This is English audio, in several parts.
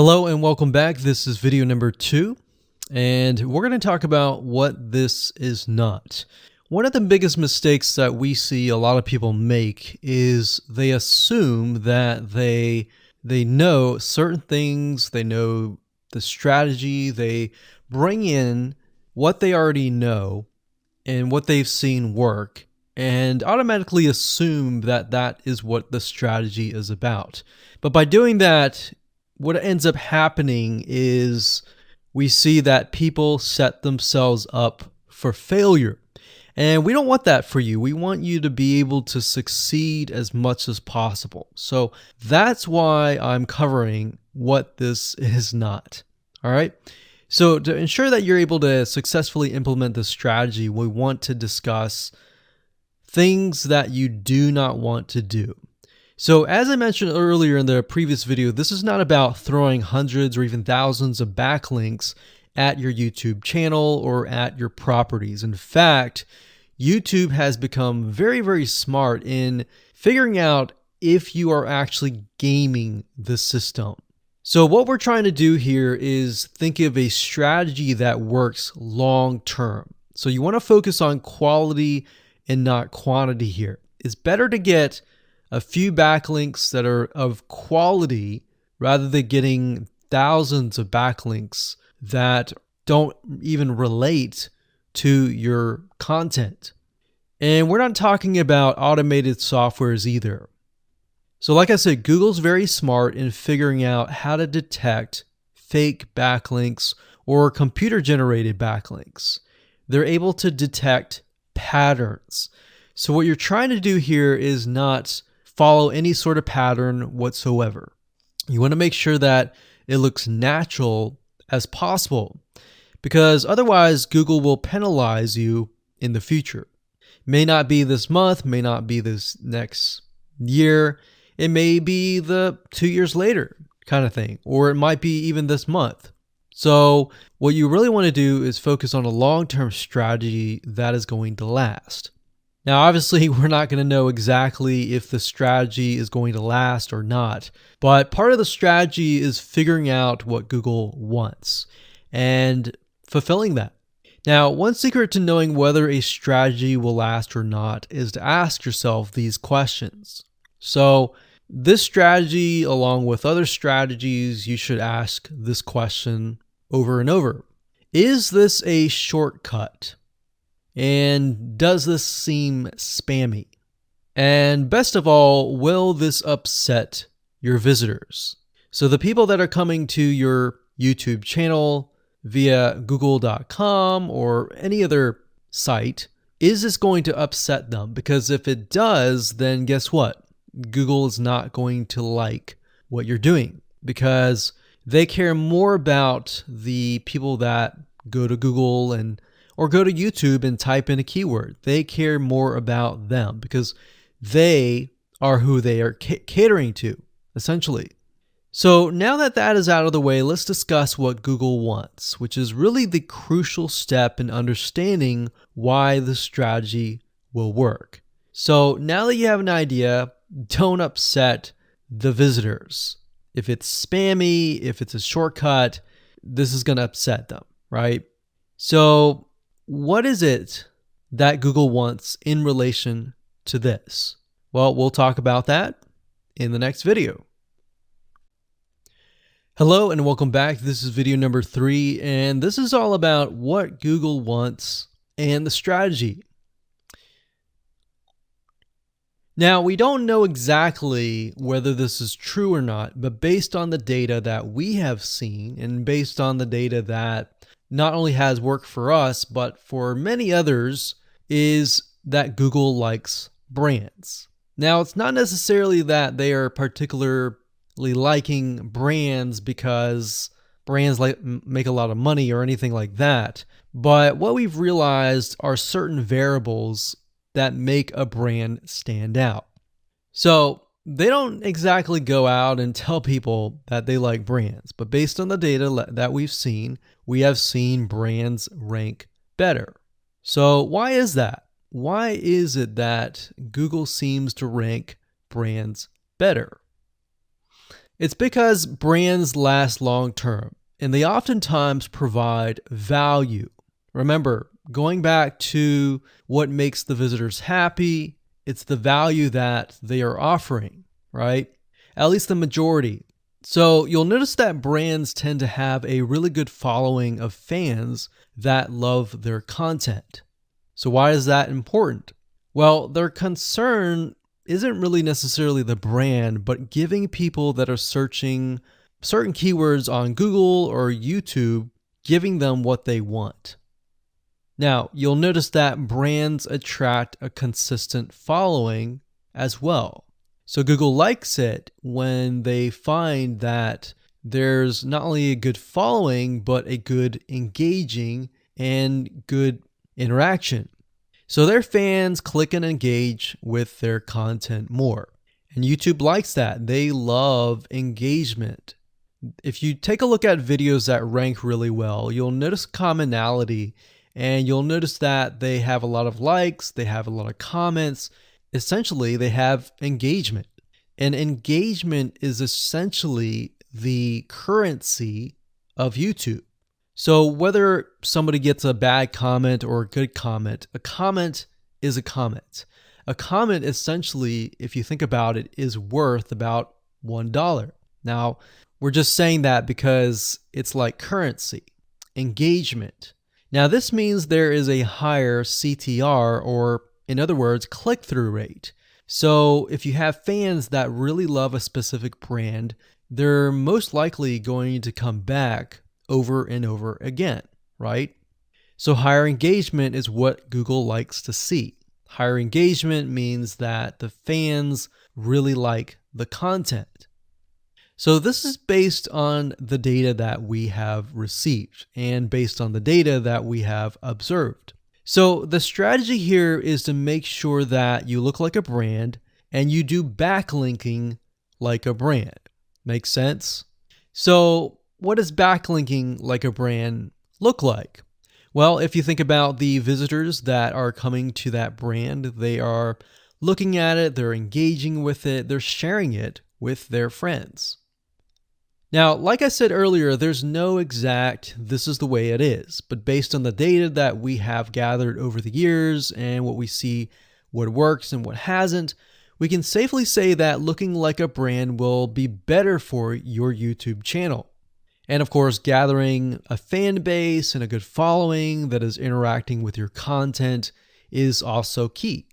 Hello and welcome back. This is video number 2, and we're going to talk about what this is not. One of the biggest mistakes that we see a lot of people make is they assume that they know certain things, they know the strategy, they bring in what they already know and what they've seen work, and automatically assume that that is what the strategy is about. But by doing that, what ends up happening is we see that people set themselves up for failure. And we don't want that for you. We want you to be able to succeed as much as possible. So that's why I'm covering what this is not. All right. So to ensure that you're able to successfully implement this strategy, we want to discuss things that you do not want to do. So as I mentioned earlier in the previous video, this is not about throwing hundreds or even thousands of backlinks at your YouTube channel or at your properties. In fact, YouTube has become very, very smart in figuring out if you are actually gaming the system. So what we're trying to do here is think of a strategy that works long term. So you want to focus on quality and not quantity here. It's better to get a few backlinks that are of quality rather than getting thousands of backlinks that don't even relate to your content. And we're not talking about automated softwares either. So like I said, Google's very smart in figuring out how to detect fake backlinks or computer-generated backlinks. They're able to detect patterns. So what you're trying to do here is not follow any sort of pattern whatsoever. You want to make sure that it looks natural as possible, because otherwise Google will penalize you in the future. May not be this month, may not be this next year, it may be the 2 years later kind of thing, or it might be even this month. So what you really want to do is focus on a long-term strategy that is going to last. Now, obviously, we're not going to know exactly if the strategy is going to last or not, but part of the strategy is figuring out what Google wants and fulfilling that. Now, one secret to knowing whether a strategy will last or not is to ask yourself these questions. So, this strategy, along with other strategies, you should ask this question over and over. Is this a shortcut? And does this seem spammy? And best of all, will this upset your visitors? So the people that are coming to your YouTube channel via google.com or any other site, is this going to upset them? Because if it does, then guess what? Google is not going to like what you're doing, because they care more about the people that go to Google or go to YouTube and type in a keyword. They care more about them because they are who they are catering to, essentially. So now that that is out of the way, let's discuss what Google wants, which is really the crucial step in understanding why the strategy will work. So now that you have an idea, don't upset the visitors. If it's spammy, if it's a shortcut, this is going to upset them, right? So what is it that Google wants in relation to this? Well, we'll talk about that in the next video. Hello and welcome back. This is video number 3, and this is all about what Google wants and the strategy. Now, we don't know exactly whether this is true or not, but based on the data that we have seen and based on the data that not only has worked for us, but for many others, is that Google likes brands. Now, it's not necessarily that they are particularly liking brands because brands make a lot of money or anything like that. But what we've realized are certain variables that make a brand stand out. So they don't exactly go out and tell people that they like brands, but based on the data that we've seen, we have seen brands rank better. So why is that? Why is it that Google seems to rank brands better? It's because brands last long term and they oftentimes provide value. Remember, going back to what makes the visitors happy, it's the value that they are offering, right? At least the majority. So you'll notice that brands tend to have a really good following of fans that love their content. So why is that important? Well, their concern isn't really necessarily the brand, but giving people that are searching certain keywords on Google or YouTube, giving them what they want. Now, you'll notice that brands attract a consistent following as well. So Google likes it when they find that there's not only a good following, but a good engaging and good interaction. So their fans click and engage with their content more. And YouTube likes that. They love engagement. If you take a look at videos that rank really well, you'll notice commonality, and you'll notice that they have a lot of likes, they have a lot of comments. Essentially, they have engagement. And engagement is essentially the currency of YouTube. So whether somebody gets a bad comment or a good comment, a comment is a comment. A comment essentially, if you think about it, is worth about $1. Now, we're just saying that because it's like currency, engagement. Now, this means there is a higher CTR, or in other words, click-through rate. So if you have fans that really love a specific brand, they're most likely going to come back over and over again, right? So higher engagement is what Google likes to see. Higher engagement means that the fans really like the content. So this is based on the data that we have received and based on the data that we have observed. So the strategy here is to make sure that you look like a brand and you do backlinking like a brand. Make sense? So what does backlinking like a brand look like? Well, if you think about the visitors that are coming to that brand, they are looking at it, they're engaging with it, they're sharing it with their friends. Now, like I said earlier, there's no exact this is the way it is, but based on the data that we have gathered over the years and what we see what works and what hasn't, we can safely say that looking like a brand will be better for your YouTube channel. And of course, gathering a fan base and a good following that is interacting with your content is also key.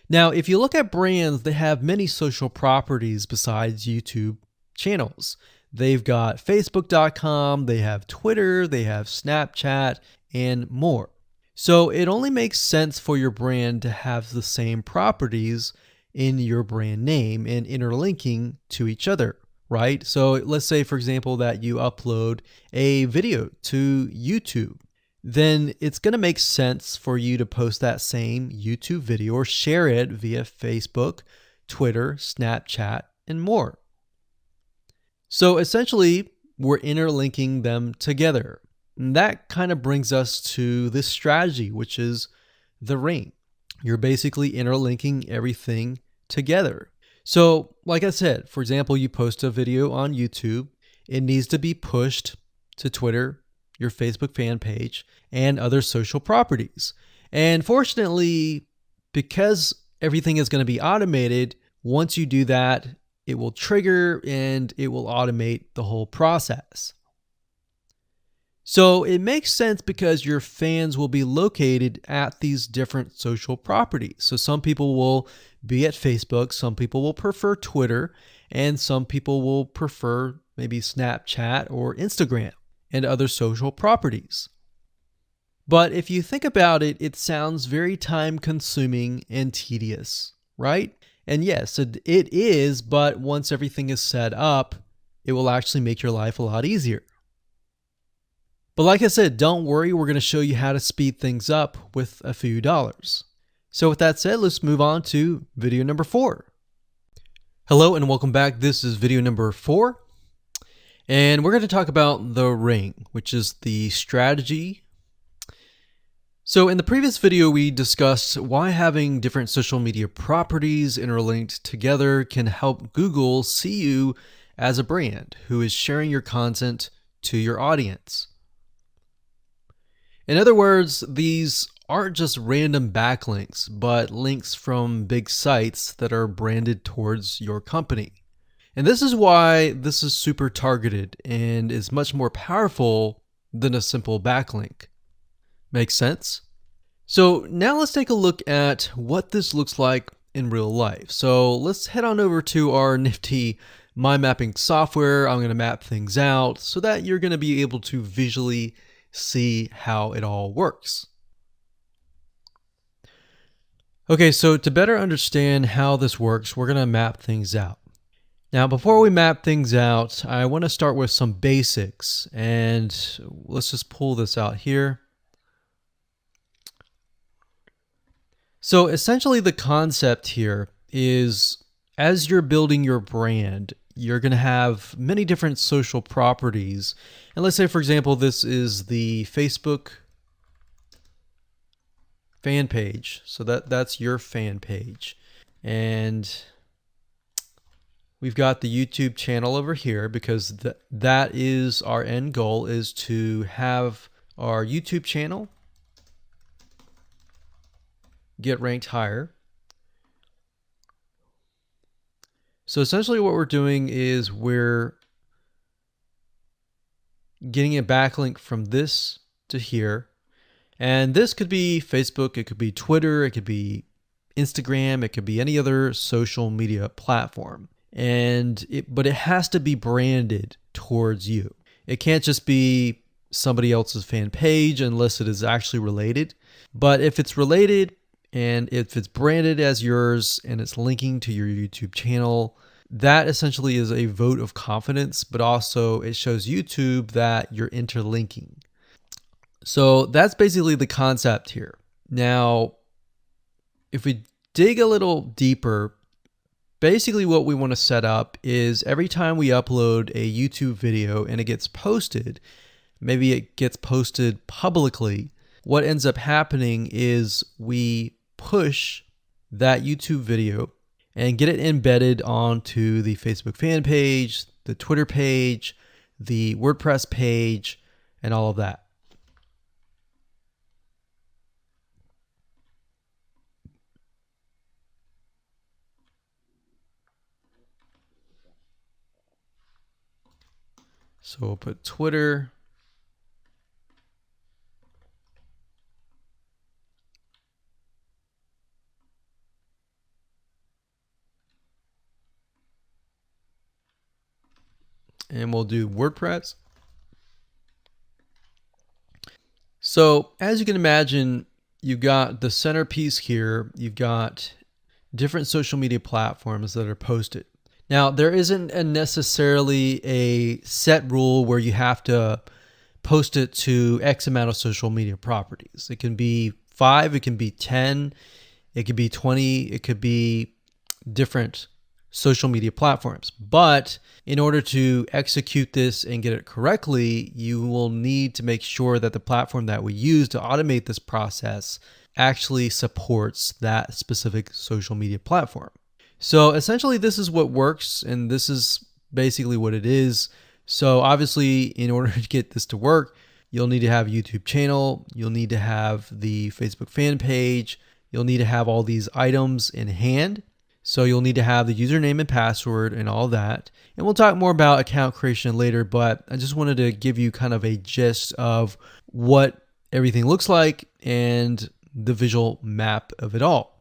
Now, if you look at brands, they have many social properties besides YouTube channels. They've got Facebook.com, they have Twitter, they have Snapchat, and more. So it only makes sense for your brand to have the same properties in your brand name and interlinking to each other, right? So let's say, for example, that you upload a video to YouTube. Then it's going to make sense for you to post that same YouTube video or share it via Facebook, Twitter, Snapchat, and more. So essentially, we're interlinking them together. And that kind of brings us to this strategy, which is the ring. You're basically interlinking everything together. So like I said, for example, you post a video on YouTube, it needs to be pushed to Twitter, your Facebook fan page, and other social properties. And fortunately, because everything is going to be automated, once you do that, it will trigger and it will automate the whole process. So it makes sense because your fans will be located at these different social properties. So some people will be at Facebook, some people will prefer Twitter, and some people will prefer maybe Snapchat or Instagram and other social properties. But if you think about it, it sounds very time consuming and tedious, right? And yes, it is, but once everything is set up, it will actually make your life a lot easier. But like I said, don't worry, we're going to show you how to speed things up with a few dollars. So with that said, let's move on to video number 4. Hello and welcome back. This is video number 4. And we're going to talk about the ring, which is the strategy. So in the previous video, we discussed why having different social media properties interlinked together can help Google see you as a brand who is sharing your content to your audience. In other words, these aren't just random backlinks, but links from big sites that are branded towards your company. And this is why this is super targeted and is much more powerful than a simple backlink. Makes sense? So now let's take a look at what this looks like in real life. So let's head on over to our nifty mind mapping software. I'm going to map things out so that you're going to be able to visually see how it all works. Okay, so to better understand how this works, we're going to map things out. Now, before we map things out, I want to start with some basics, and let's just pull this out here. So essentially the concept here is, as you're building your brand, you're going to have many different social properties. And let's say, for example, this is the Facebook fan page. So that's your fan page. And we've got the YouTube channel over here because that is our end goal, is to have our YouTube channel get ranked higher. So essentially what we're doing is we're getting a backlink from this to here. And this could be Facebook, it could be Twitter, it could be Instagram, it could be any other social media platform. But it has to be branded towards you. It can't just be somebody else's fan page unless it is actually related. But if it's related and if it's branded as yours and it's linking to your YouTube channel, that essentially is a vote of confidence, but also it shows YouTube that you're interlinking. So that's basically the concept here. Now, if we dig a little deeper, basically what we want to set up is every time we upload a YouTube video and it gets posted, maybe it gets posted publicly, what ends up happening is we push that YouTube video and get it embedded onto the Facebook fan page, the Twitter page, the WordPress page, and all of that. So we'll put Twitter. And we'll do WordPress. So as you can imagine, you've got the centerpiece here. You've got different social media platforms that are posted. Now, there isn't necessarily a set rule where you have to post it to X amount of social media properties. It can be 5, it can be 10, it could be 20, it could be different social media platforms. But in order to execute this and get it correctly, you will need to make sure that the platform that we use to automate this process actually supports that specific social media platform. So essentially this is what works, and this is basically what it is. So obviously, in order to get this to work, you'll need to have a YouTube channel, you'll need to have the Facebook fan page, you'll need to have all these items in hand. So you'll need to have the username and password and all that. And we'll talk more about account creation later, but I just wanted to give you kind of a gist of what everything looks like and the visual map of it all.